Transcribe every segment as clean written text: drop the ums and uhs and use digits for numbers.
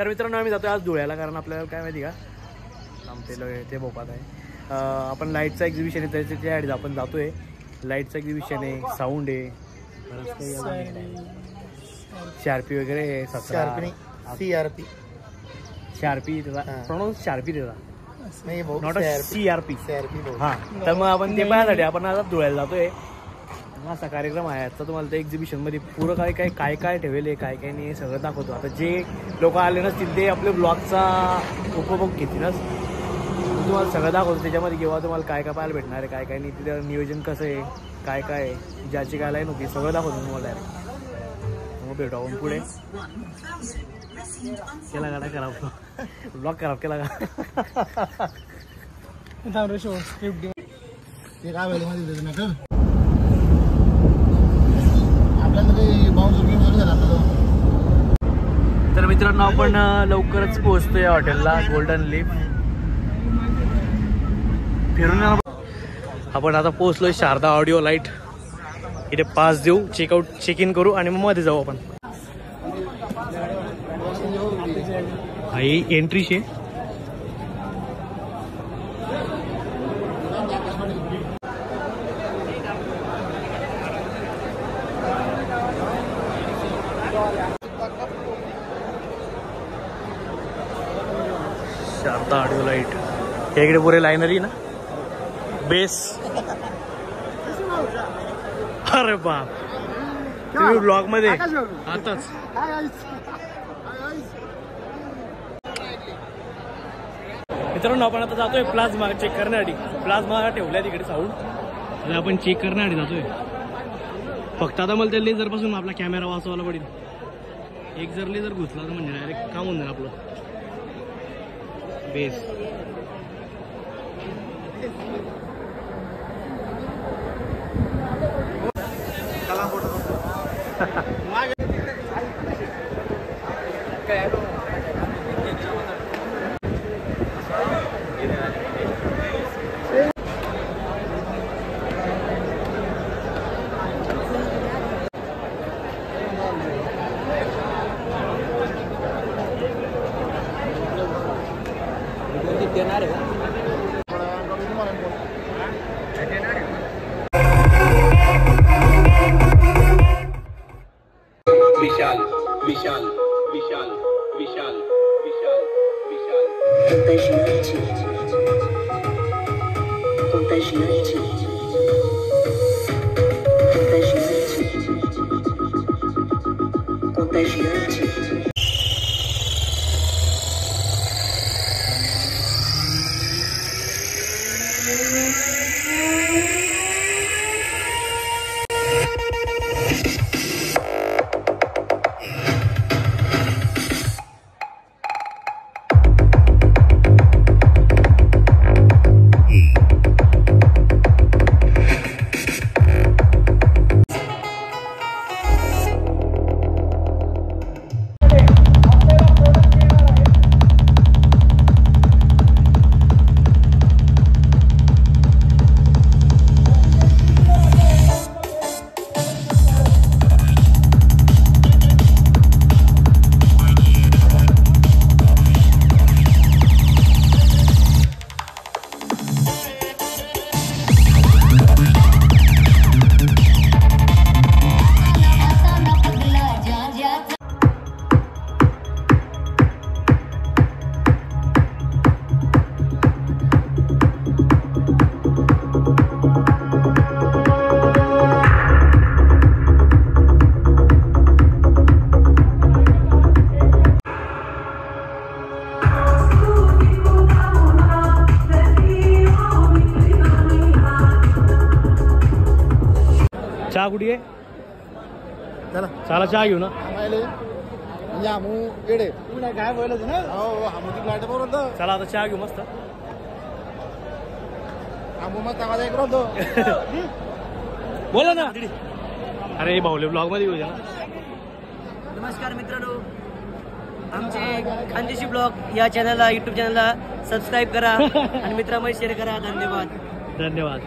तर मित्रांनो आम्ही जातोय आज धुळ्याला, कारण आपल्याला काय माहिती का आमचे ते भोपात आहे, आपण लाईटचा एक्झिबिशन आहे त्याच्यासाठी आपण जातोय. लाईटचं एक्झिबिशन आहे, साऊंड आहे, शार्पी वगैरे, शार्पी प्रोनाउन्स शार्पी त्याचा नॉट CRP. हां, तर मग आपण ते पाहण्यासाठी आपण आता धुळ्याला जातोय. असा कार्यक्रम आहे आजचा. तुम्हाला त्या एक्झिबिशनमध्ये पुरं काय काय ठेवले, काय काय नाही सगळं दाखवतो. आता जे लोक आले नसतील ते आपल्या ब्लॉगचा उपभोग घेतीलच, तुम्हाला सगळं दाखवतो त्याच्यामध्ये. किंवा तुम्हाला काय काय पाहायला भेटणार आहे, काय काय नाही, तिथं नियोजन कसं आहे, काय काय आहे, ज्याची काय लाईन होती सगळं दाखवतो तुम्हाला डायरेक्ट. मग भेटू आपण पुढे. केला गाडा खराब, ब्लॉग खराब केला का? तर मित्रांनो आपण लवकरच पोहोचतोय हॉटेलला गोल्डन लीफ. फिरून आपण आता पोहोचलोय शारदा ऑडिओ लाईट. इथे पास देऊ, चेक इन करू आणि मग मध्ये जाऊ आपण. ही एंट्री शे. Sharada audio light. इकडे पुरे लायनरी ना, बेस. अरे बाप, तुम्ही ब्लॉग मध्ये आताच. मित्रांनो आपण आता जातोय प्लाझ्मा चेक करण्यासाठी. प्लाझ्मा ठेवलाय तिकडे साऊंड, आणि आपण चेक करण्यासाठी जातोय. फक्त आता मला त्या लेझर पासून आपला कॅमेरा वाचवायला पडेल. एक जर लेझर घुसला तर म्हणजे डायरेक्ट काम होऊन जाईल आपलं. बेस देणार आहे. विशाल विशाल विशाल विशाल विशाल विशाल contagiante contagiante contagiante contagiante. चहा कुठे आहे? चला चला चहा घेऊ ना. चला आता चहा घेऊ मस्त. बोला ना. अरे भाऊले ब्लॉग मध्ये घेऊ ना. नमस्कार मित्रांनो, आमचे खानदेशी ब्लॉग या चॅनलला, युट्यूब चॅनलला सबस्क्राईब करा आणि मित्रांमध्ये शेअर करा. धन्यवाद धन्यवाद.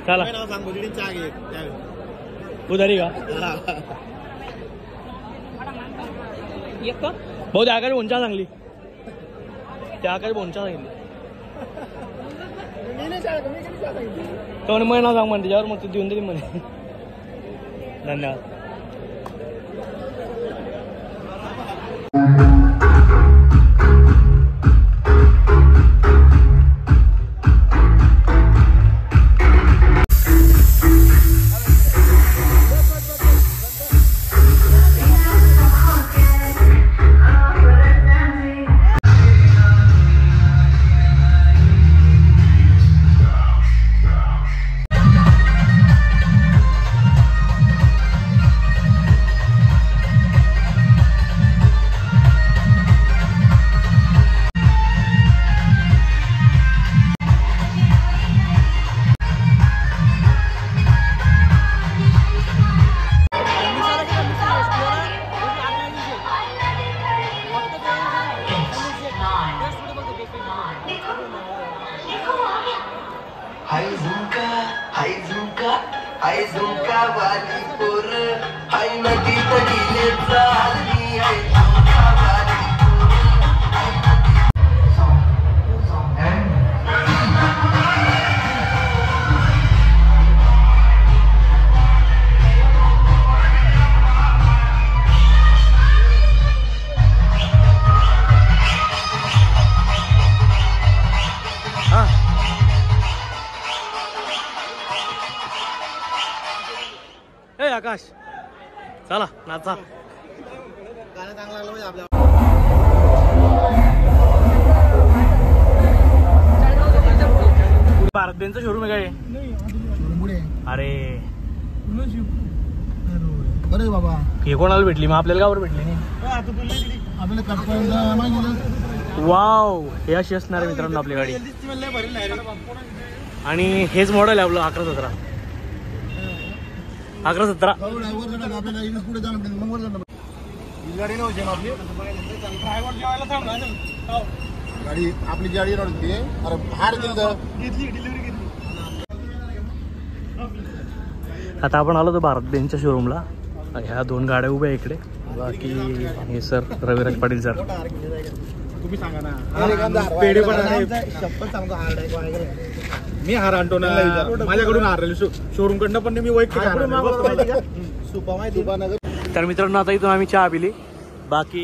चला उधारी का? भाऊ त्या आकाश बोनचा चांगली, त्या आकाश बोनचा सांगितली तो म्हणे ना सांग म्हणे त्याच्यावर मग तू देऊन दे म्हणे. धन्यवाद. हाय झुमका वाली पोर हाय नदी तडीले चालली हाय झुमका वाली आकाश चला नाचा. गाणं चांगलं लागलं म्हणजे आपल्या भारत बेनचं शोरूम आहे काय? अरे बरे बाबा हे कोणाला भेटली मग आपल्याला गावर भेटली नाही. वाव हे अशी असणार आहे मित्रांनो आपली गाडी. आणि हेच मॉडेल आहे आपलं 1117. 1117 गाडी आपली गाडी नव्हती. अरे बाहेर डिलिव्हरी. आता आपण आलो तो भारत बेनच्या शोरूमला. ह्या 2 गाड्या उभ्या इकडे. बाकी हे सर रविराज पाटील सर. तुम्ही सांगा ना पेढे पण शपथ सांगतो हार मी हार आणतो ना माझ्याकडून हार शोरूम कडनं पण मी वैयक्तिक. तर मित्रांनो आता इथून आम्ही चहा पिली. बाकी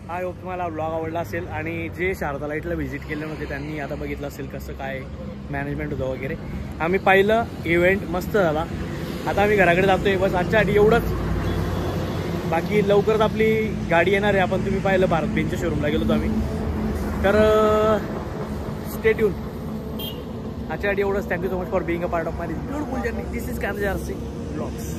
आय होप तुम्हाला ब्लॉग आवडला असेल आणि जे शारदा लाईटला व्हिजिट केले नव्हते त्यांनी आता बघितलं असेल कसं काय मॅनेजमेंट होतं वगैरे. आम्ही पाहिलं इव्हेंट मस्त झाला. आता आम्ही घराकडे जातोय बस आजच्यासाठी एवढंच. बाकी लवकरच आपली गाडी येणार आहे. आपण तुम्ही पाहिलं भारत बेनच्या शोरूमला गेलो होतो आम्ही. तर स्टे ट्यून. आजच्यासाठी एवढंच. Thank you so much for being a part of my beautiful journey. This is Kanda RC blogs.